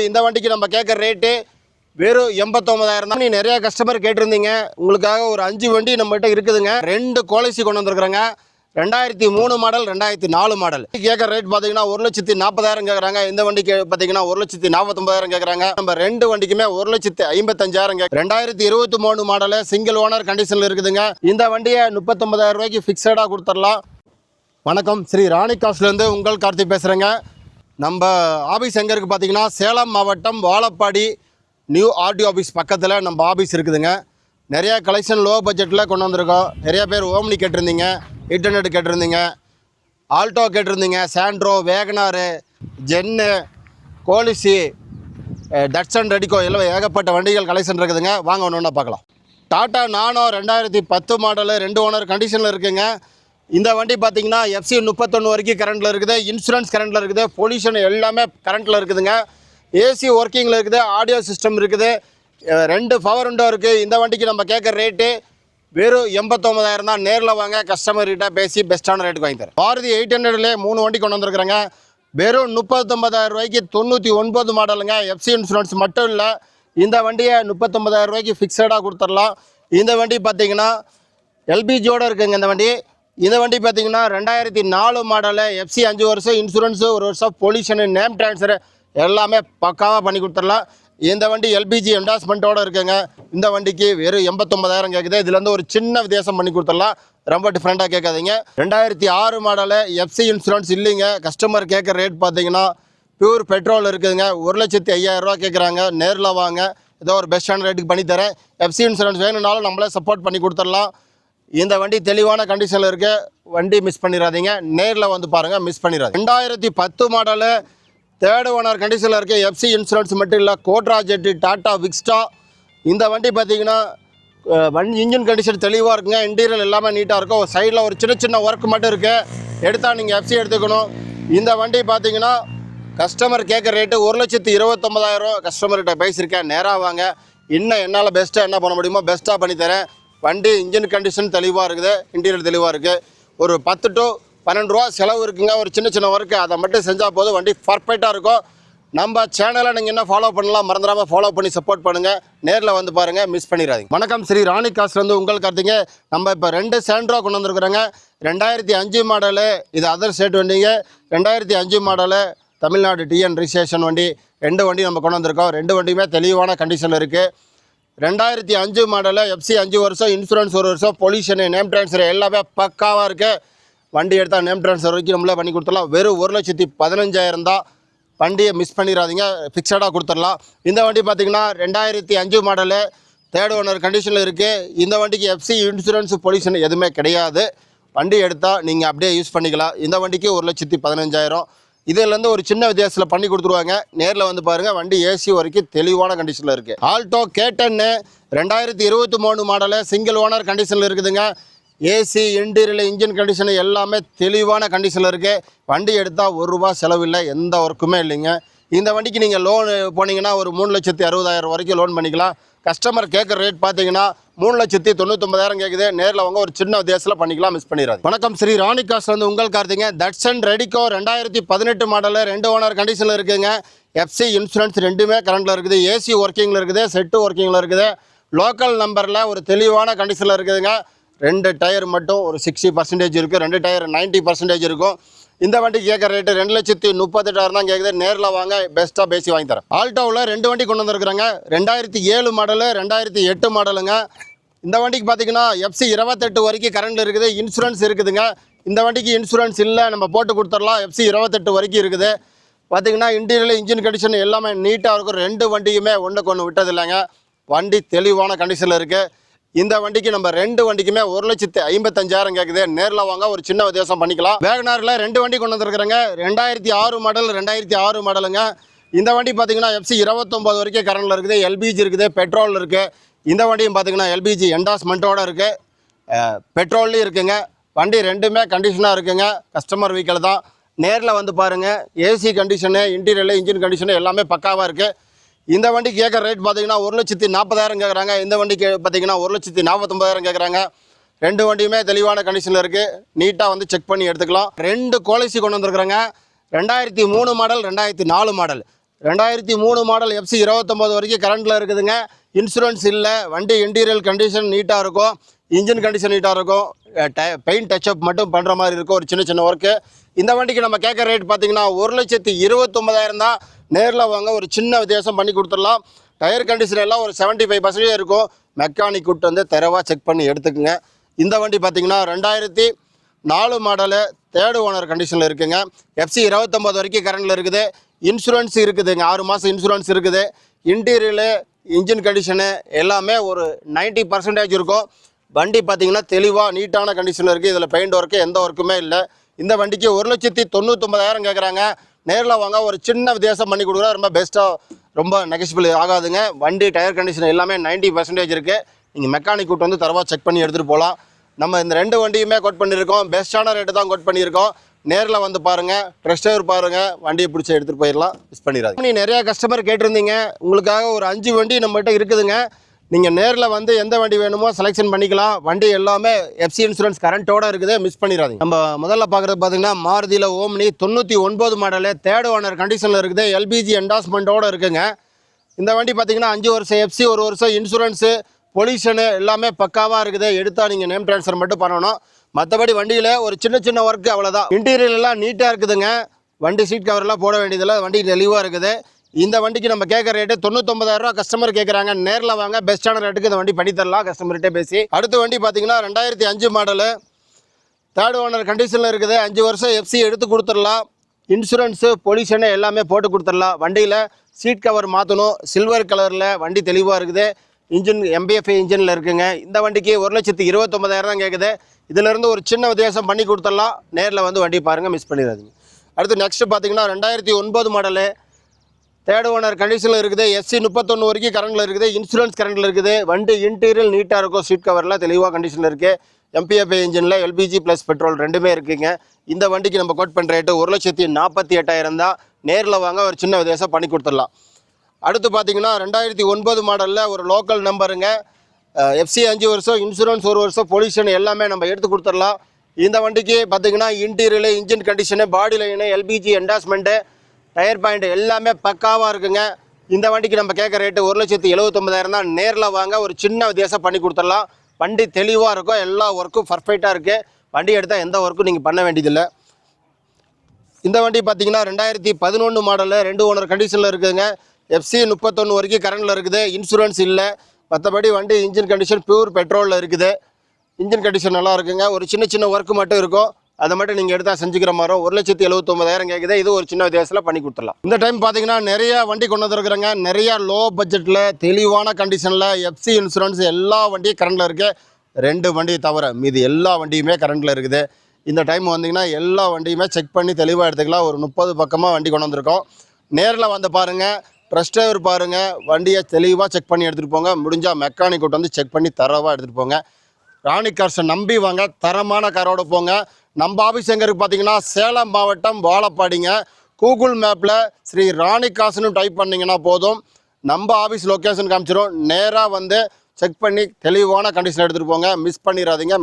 இந்த வண்டிக்கு நம்ம கேட்குற ரேட்டு வெறும் 89,000 தான். நிறைய கஸ்டமர் கேட்டிருந்தீங்க, உங்களுக்காக ஒரு 5 வண்டி நம்மகிட்ட இருக்குதுங்க. 2 கோலைசி கொண்டு வந்துருக்குறாங்க. 2003 மாடல் 2004 மாடல். கேட்குற ரேட் பார்த்தீங்கன்னா 1,40,000 கேட்குறாங்க. இந்த வண்டிக்கு பார்த்தீங்கன்னா 1,49,000 கேட்குறாங்க. நம்ம 2 வண்டிக்குமே 1,55,000 கேட்குறோம். 2023 மாடல் சிங்கிள் ஓனர் கண்டிஷனில் இருக்குதுங்க. இந்த வண்டியை 39,000 ரூபாய்க்கு ஃபிக்ஸடாக கொடுத்துடலாம். வணக்கம், ஸ்ரீ ராணி காஸ்ட்லேருந்து உங்கள் கார்த்திக் பேசுகிறேங்க. நம்ம ஆஃபீஸ் எங்கே இருக்குது பார்த்தீங்கன்னா சேலம் மாவட்டம் வாழப்பாடி நியூ ஆர்டிஓ ஆஃபீஸ் பக்கத்தில் நம்ம ஆஃபீஸ் இருக்குதுங்க. நிறையா கலெக்ஷன் லோ பட்ஜெட்டில் கொண்டு வந்திருக்கோம். நிறையா பேர் ஓம்னி கேட்டிருந்தீங்க, இன்டர்நெட் கேட்டிருந்தீங்க, ஆல்டோ கேட்டிருந்தீங்க, சாண்ட்ரோ, வேகனாரு, ஜென்னு, கோலிசி, டட்சன், ரெடிகோ எல்லாம் ஏகப்பட்ட வண்டிகள் கலெக்ஷன் இருக்குதுங்க. வாங்க ஒன்று ஒன்றா பார்க்கலாம். டாட்டா நானோ 2010 மாடலு 2 ஓனர் கண்டிஷனில் இருக்குங்க. இந்த வண்டி பார்த்தீங்கன்னா FC 31 வரைக்கும் கரண்ட்டில் இருக்குது, இன்சூரன்ஸ் கரண்ட்டில் இருக்குது, பொல்யூஷன் எல்லாமே கரண்ட்டில் இருக்குதுங்க. ஏசி ஒர்க்கிங்கில் இருக்குது, ஆடியோ சிஸ்டம் இருக்குது, 2 பவர் விண்டோ இருக்குது. இந்த வண்டிக்கு நம்ம கேட்குற ரேட்டு வெறும் 89,000 தான். நேரில் வாங்க, கஸ்டமர்கிட்ட பேசி பெஸ்ட்டான ரேட்டுக்கு வாங்கி தரேன். மாருதி 800லேயே 3 வண்டி கொண்டு வந்துருக்குறாங்க. வெறும் 39,000 ரூபாய்க்கு 99 மாடலுங்க. FC இன்சூரன்ஸ் மட்டும் இல்லை, இந்த வண்டியை 39,000 ரூபாய்க்கு ஃபிக்ஸடாக கொடுத்துடலாம். இந்த வண்டி பார்த்தீங்கன்னா LPGயோடு இருக்குங்க. இந்த வண்டி பார்த்தீங்கன்னா 2004 மாடலு, FC 5 வருஷம், இன்சூரன்ஸு 1 வருஷம், பொல்யூஷனு, நேம் ட்ரான்ஸ்ஃபரு எல்லாமே பக்காவாக பண்ணி கொடுத்துடலாம். இந்த வண்டி LPG என்டாஸ்மெண்ட்டோடு இருக்குங்க. இந்த வண்டிக்கு வெறும் 89,000 கேட்குது. இதுலேருந்து ஒரு சின்ன வித்தியாசம் பண்ணி கொடுத்துடலாம், ரொம்ப டிஃப்ரெண்ட்டாக கேட்காதீங்க. 2006 மாடலு, FC இன்சூரன்ஸ் இல்லைங்க. கஸ்டமர் கேட்குற ரேட் பார்த்தீங்கன்னா பியூர் பெட்ரோல் இருக்குதுங்க. 1,05,000 ரூபா கேட்குறாங்க. நேரில் வாங்க, ஏதோ ஒரு பெஸ்ட்டான ரேட்டுக்கு பண்ணித்தரேன். FC இன்சூரன்ஸ் வேணும்னாலும் நம்மளே சப்போர்ட் பண்ணி கொடுத்துடலாம். இந்த வண்டி தெளிவான கண்டிஷனில் இருக்குது, வண்டி மிஸ் பண்ணிடாதீங்க. நேரில் வந்து பாருங்கள், மிஸ் பண்ணிடாதீங்க. 2010 மாடலு 3rd ஓனர் கண்டிஷனில் இருக்குது. FC இன்சூரன்ஸ் மட்டும் இல்லை, கோட்ரா ஜெட்டு, டாட்டா விக்ஸ்டா. இந்த வண்டி பார்த்தீங்கன்னா வண்டி இன்ஜின் கண்டிஷன் தெளிவாக இருக்குங்க. இன்டீரியல் எல்லாமே நீட்டாக இருக்கும். சைடில் ஒரு சின்ன ஒர்க் மட்டும் இருக்குது, எடுத்தால் நீங்கள் FC எடுத்துக்கணும். இந்த வண்டி பார்த்தீங்கன்னா கஸ்டமர் கேட்குற ரேட்டு 1,29,000 கஸ்டமர்கிட்ட பேசியிருக்கேன். நேராக வாங்க, இன்னும் என்னால் பெஸ்ட்டாக என்ன பண்ண முடியுமோ பெஸ்ட்டாக பண்ணித்தரேன். வண்டி இன்ஜின் கண்டிஷன் தெளிவாக இருக்குது, இன்டீரியர் தெளிவாக இருக்குது. ஒரு 10 to 12 ரூபா செலவு இருக்குங்க, ஒரு சின்ன ஒர்க்கு, அதை மட்டும் செஞ்சால் போதும், வண்டி பர்ஃபெக்டாக இருக்கும். நம்ம சேனலை நீங்கள் என்ன ஃபாலோ பண்ணலாம், மறந்துடாமல் ஃபாலோ பண்ணி சப்போர்ட் பண்ணுங்கள். நேரில் வந்து பாருங்கள், மிஸ் பண்ணிடாதீங்க. வணக்கம், ஸ்ரீ ராணி காஸ்ட்லேருந்து உங்கள் கார்த்திங்க. நம்ம இப்போ 2 சாண்ட்ரோ கொண்டு வந்துருக்குறாங்க. 2005 மாடலு, இது அதர் ஸ்டேட் வண்டிங்க. 2005 மாடலு தமிழ்நாடு TN ரிஜிஸ்ட்ரேஷன் வண்டி. 2 வண்டி நம்ம கொண்டு வந்திருக்கோம். 2 வண்டியுமே தெளிவான கண்டிஷனில் இருக்குது. 2005 மாடலு, FC 5 வருஷம், இன்சூரன்ஸ் 1 வருஷம், பொல்யூஷனு, நேம் ட்ரான்ஸ்ஃபர் எல்லாமே பக்காவாக இருக்குது. வண்டி எடுத்தால் நேம் ட்ரான்ஸ்ஃபர் வரைக்கும் நம்மளே பண்ணி கொடுத்துடலாம். வெறும் 1,15,000 தான். வண்டியை மிஸ் பண்ணிடாதீங்க, ஃபிக்ஸடாக கொடுத்துடலாம். இந்த வண்டி பார்த்திங்கன்னா 2005 மாடலு 3rd ஓனர் கண்டிஷனில் இருக்குது. இந்த வண்டிக்கு FC இன்சூரன்ஸ் பொல்யூஷன் எதுவுமே கிடையாது. வண்டி எடுத்தால் நீங்கள் அப்படியே யூஸ் பண்ணிக்கலாம். இந்த வண்டிக்கு 1,15,000. இதுலேருந்து ஒரு சின்ன வித்தியாசத்தில் பண்ணி கொடுத்துருவாங்க. நேரில் வந்து பாருங்கள், வண்டி AC வரைக்கும் தெளிவான கண்டிஷனில் இருக்குது. Alto K10 2023 model single owner கண்டிஷனில் இருக்குதுங்க. AC இன்டீரியல் இன்ஜின் கண்டிஷனு எல்லாமே தெளிவான கண்டிஷனில் இருக்குது. வண்டி எடுத்தால் 1 ரூபா செலவில்லை, எந்த ஒர்க்குமே இல்லைங்க. இந்த வண்டிக்கு நீங்கள் லோன் போனீங்கன்னா ஒரு 3,60,000 வரைக்கும் லோன் பண்ணிக்கலாம். கஸ்டமர் கேட்குற ரேட் பார்த்தீங்கன்னா 3,99,000 கேட்குது. நேரில் வாங்க, ஒரு சின்ன வித்தியாசத்தில் பண்ணிக்கலாம், மிஸ் பண்ணிடாது. வணக்கம், ஸ்ரீ ராணி காஸ்ட் வந்து உங்கள் கார்த்திங்க. டட்சன் ரெடிகோ 2018 மாடலு 2 ஓனர் கண்டிஷனில் இருக்குதுங்க. FC இன்சூரன்ஸ் 2மே கரண்ட்டில் இருக்குது, AC ஒர்க்கிங்கில் இருக்குது, செட்டு ஒர்க்கிங்கில் இருக்குது. லோக்கல் நம்பரில் ஒரு தெளிவான கண்டிஷனில் இருக்குதுங்க. 2 டயர் மட்டும் ஒரு 60% இருக்குது, 2 டயர் 90% இருக்கும். இந்த வண்டி கேட்குற ரேட்டு 2,38,000 தான் கேட்குது. நேரில் வாங்க, பெஸ்ட்டாக பேசி வாங்கி தரேன். ஆல்டோவில் 2 வண்டி கொண்டு வந்துருக்குறாங்க. 2007 மாடலு 2008 மாடலுங்க. இந்த வண்டிக்கு பார்த்தீங்கன்னா FC 28 வரைக்கும் கரண்டில் இருக்குது, இன்சூரன்ஸ் இருக்குதுங்க. இந்த வண்டிக்கு இன்சூரன்ஸ் இல்லை, நம்ம போட்டு கொடுத்துடலாம். FC 28 வரைக்கும் இருக்குது. பார்த்தீங்கன்னா இன்டீரியல் இன்ஜின் கண்டிஷன் எல்லாமே நீட்டாக இருக்கும். 2 வண்டியுமே ஒன்றுக்கு ஒன்று விட்டது இல்லைங்க. வண்டி தெளிவான கண்டிஷனில் இருக்குது. இந்த வண்டிக்கு நம்ம 2 வண்டிக்குமே 1,55,000 கேட்குது. நேரில் வாங்க, ஒரு சின்ன வித்தியாசம் பண்ணிக்கலாம். வேகனாரில் 2 வண்டி கொண்டு வந்துருக்குறாங்க. 2006 மாடல் 2006 மாடலுங்க. இந்த வண்டி பார்த்தீங்கன்னா FC 29 வரைக்கும் கரண்டில் இருக்குது, LPG இருக்குது, பெட்ரோல் இருக்குது. இந்த வண்டியும் பார்த்தீங்கன்னா LPG என்டாஸ்மெண்ட்டோடு இருக்குது, பெட்ரோல்லையும் இருக்குங்க. வண்டி 2மே கண்டிஷனாக இருக்குங்க. கஸ்டமர் வெஹிக்கிள் தான். நேரில் வந்து பாருங்கள். AC கண்டிஷனு, இன்டீரியல் இன்ஜின் கண்டிஷனு எல்லாமே பக்காவாக இருக்குது. இந்த வண்டி கேட்குற ரேட் பார்த்தீங்கன்னா 1,40,000 கேட்குறாங்க. இந்த வண்டிக்கு பார்த்தீங்கன்னா 1,49,000 கேட்குறாங்க. 2 வண்டியுமே தெளிவான கண்டிஷனில் இருக்குது. நீட்டாக வந்து செக் பண்ணி எடுத்துக்கலாம். 2 கோலைசி கொண்டு வந்துருக்குறாங்க. 2003 மாடல் 2004 மாடல் 2003 மாடல் FC 29 வரைக்கும் கரண்ட்டில் இருக்குதுங்க. இன்சூரன்ஸ் இல்லை. வண்டி இன்டீரியல் கண்டிஷன் நீட்டாக இருக்கும், இன்ஜின் கண்டிஷன் நீட்டாக இருக்கும், பெயிண்ட் டச்சப் மட்டும் பண்ணுற மாதிரி இருக்கும், ஒரு சின்ன சின்ன ஒர்க்கு. இந்த வண்டிக்கு நம்ம கேட்குற ரேட் பார்த்தீங்கன்னா 1,29,000 தான். நேரில் வாங்க, ஒரு சின்ன வித்தியாசம் பண்ணி கொடுத்துடலாம். டயர் கண்டிஷன் எல்லாம் ஒரு 75% இருக்கும். மெக்கானிக் கூட்டு வந்து தரவாக செக் பண்ணி எடுத்துக்குங்க. இந்த வண்டி பார்த்தீங்கன்னா 2004 மாடலு, 3rd ஓனர் கண்டிஷனில் இருக்குங்க. FC 29 வரைக்கும் கரண்டில் இருக்குது. இன்சூரன்ஸ் இருக்குதுங்க, 6 மாதம் இன்சூரன்ஸ் இருக்குது. இன்டீரியரு, இன்ஜின் கண்டிஷனு எல்லாமே ஒரு 90% இருக்கும். வண்டி பார்த்தீங்கன்னா தெளிவாக நீட்டான கண்டிஷனில் இருக்குது. இதில் பெயிண்ட் ஒர்க்கு எந்த ஒர்க்குமே இல்லை. இந்த வண்டிக்கு 1,99,000 கேட்குறாங்க. நேரில் வாங்க, ஒரு சின்ன வித்தியாசம் பண்ணி கொடுக்குறோம். ரொம்ப பெஸ்ட்டாக, ரொம்ப நெகசிபிள் ஆகாதுங்க. வண்டி டயர் கண்டிஷன் எல்லாமே 90% இருக்குது. நீங்கள் மெக்கானிக் கூட்டு வந்து தரவாக செக் பண்ணி எடுத்துகிட்டு போகலாம். நம்ம இந்த 2 வண்டியுமே கோட் பண்ணியிருக்கோம். பெஸ்ட்டான ரேட்டு தான் கோட் பண்ணியிருக்கோம். நேரில் வந்து பாருங்கள், ட்ரெஸ்ட் டிரைவர் பாருங்கள், வண்டியை பிடிச்சி எடுத்துகிட்டு போயிடலாம். மிஸ் பண்ணிடாது. நீங்கள் நிறையா கஸ்டமர் கேட்டிருந்தீங்க. உங்களுக்காக ஒரு 5 வண்டி நம்மகிட்ட இருக்குதுங்க. நீங்கள் நேரில் வந்து எந்த வண்டி வேணுமோ செலெக்ஷன் பண்ணிக்கலாம். வண்டி எல்லாமே FC இன்சூரன்ஸ் கரண்ட்டோடு இருக்குது. மிஸ் பண்ணிடாதீங்க. நம்ம முதல்ல பார்க்குறது பார்த்தீங்கன்னா மாருதியில் ஓம்னி 99 மாடலு, 3rd ஓனர் கண்டிஷனில் இருக்குது. LPG என்டாஸ்மெண்ட்டோடு இருக்குங்க. இந்த வண்டி பார்த்தீங்கன்னா 5 வருஷம் FC, 1 வருஷம் இன்சூரன்ஸு, பொல்யூஷனு எல்லாமே பக்காவாக இருக்குது. எடுத்தால் நீங்கள் நேம் ட்ரான்ஸ்ஃபர் மட்டும் பண்ணணும். மற்றபடி வண்டியில் ஒரு சின்ன சின்ன ஒர்க்கு அவ்வளோதான். இன்டீரியர் எல்லாம் நீட்டாக இருக்குதுங்க. வண்டி சீட் கவர்லாம் போட வேண்டியதில்லை. வண்டி தெளிவாக இருக்குது. இந்த வண்டிக்கு நம்ம கேட்குற ரேட்டு 99,000 கஸ்டமர் கேட்குறாங்க. நேரில் வாங்க, பெஸ்ட்டான ரேட்டுக்கு இந்த வண்டி பண்ணி தரலாம் கஸ்டமர்கிட்டே பேசி. அடுத்த வண்டி பார்த்தீங்கன்னா 2005 மாடலு, 3rd ஓனர் கண்டிஷனில் இருக்குது. 5 வருஷம் FC எடுத்து கொடுத்துடலாம். இன்சூரன்ஸு, பொல்யூஷனு எல்லாமே போட்டு கொடுத்துடலாம். வண்டியில் சீட் கவர் மாற்றணும், சில்வர் கலரில். வண்டி தெளிவாக இருக்குது. இன்ஜின் MBFI இன்ஜினில் இருக்குங்க. இந்த வண்டிக்கு 1,29,000 தான் கேட்குது. இதிலேருந்து ஒரு சின்ன வித்தியாசம் பண்ணி கொடுத்துடலாம். நேரில் வந்து வண்டி பாருங்கள், மிஸ் பண்ணிடாதீங்க. அடுத்து நெக்ஸ்ட்டு பார்த்தீங்கன்னா 2009 மாடலு, 3rd ஓனர் கண்டிஷனில் இருக்குது. SC 31 வரைக்கும் கரண்டில் இருக்குது. இன்சூரன்ஸ் கரண்டில் இருக்குது. வண்டி இன்டீரியல் நீட்டாக இருக்கும். சீட் கவரில் தெளிவாக கண்டிஷனில் இருக்குது. MPFI இன்ஜினில் LPG ப்ளஸ் பெட்ரோல் ரெண்டுமே இருக்குங்க. இந்த வண்டிக்கு நம்ம கோட் பண்ணுற ரேட்டு 1,48,000 தான். நேரில் வாங்க, ஒரு சின்ன வித்தியாசம் பண்ணி கொடுத்துடலாம். அடுத்து பார்த்தீங்கன்னா 2009 மாடலில் ஒரு லோக்கல் நம்பருங்க. FC 5 வருஷம், இன்சூரன்ஸ் 1 வருஷம், பொல்யூஷன் எல்லாமே நம்ம எடுத்து கொடுத்துடலாம். இந்த வண்டிக்கு பார்த்தீங்கன்னா interior, engine condition, body line, LPG endorsement, tyre point எல்லாமே பக்காவாக இருக்குங்க. இந்த வண்டிக்கு நம்ம கேட்குற ரேட்டு 1,79,000 தான். நேரில் வாங்க, ஒரு சின்ன வித்தியாசம் பண்ணி கொடுத்துடலாம். வண்டி தெளிவாக இருக்கும், எல்லா ஒர்க்கும் பர்ஃபெக்டாக இருக்குது. வண்டி எடுத்தால் எந்த ஒர்க்கும் நீங்கள் பண்ண வேண்டியதில்லை. இந்த வண்டி பார்த்தீங்கன்னா 2011 மாடலு, 2 ஓனர் கண்டிஷனில் இருக்குதுங்க. FC 31 வரைக்கும் கரண்டில் இருக்குது. இன்சூரன்ஸ் இல்லை. மற்றபடி வண்டி இன்ஜின் கண்டிஷன் பியூர் பெட்ரோலில் இருக்குது. இன்ஜின் கண்டிஷன் நல்லா இருக்குங்க. ஒரு சின்ன சின்ன ஒர்க்கு மட்டும் இருக்கும். அதை மட்டும் நீங்கள் எடுத்தால் செஞ்சுக்கிற மாதிரி 1,79,000 கேட்குது. இது ஒரு சின்ன வித்தியாசத்தில் பண்ணி கொடுத்துடலாம். இந்த டைம் பார்த்தீங்கன்னா நிறையா வண்டி கொண்டு வந்துருக்குறாங்க. நிறையா லோ பட்ஜெட்டில் தெளிவான கண்டிஷனில் FC இன்சூரன்ஸ் எல்லா வண்டியும் கரண்டில் இருக்குது. 2 வண்டி தவிர மீதி எல்லா வண்டியுமே கரண்டில் இருக்குது. இந்த டைம் வந்தீங்கன்னா எல்லா வண்டியுமே செக் பண்ணி தெளிவாக எடுத்துக்கலாம். ஒரு 30 பக்கமாக வண்டி கொண்டு வந்திருக்கோம். நேரில் வந்து பாருங்கள், ட்ரஸ்ட் டிரைவர் பாருங்கள், வண்டியை தெளிவாக செக் பண்ணி எடுத்துகிட்டு போங்க. முடிஞ்சால் மெக்கானிக் கூட்டு வந்து செக் பண்ணி தரவாக எடுத்துகிட்டு போங்க. ராணி கார்ஸை நம்பி வாங்க, தரமான காரோடு போங்க. நம்ம ஆஃபீஸ் எங்கே இருக்குது பார்த்தீங்கன்னா சேலம் மாவட்டம் வாழப்பாடிங்க. கூகுள் மேப்பில் ஸ்ரீ ராணி கார்ஸ்னு டைப் பண்ணிங்கன்னா போதும், நம்ம ஆஃபீஸ் லொக்கேஷன் காமிச்சிடும். நேராக வந்து செக் பண்ணி தெளிவான கண்டிஷன் எடுத்துகிட்டு போங்க. மிஸ் பண்ணிடாதீங்க.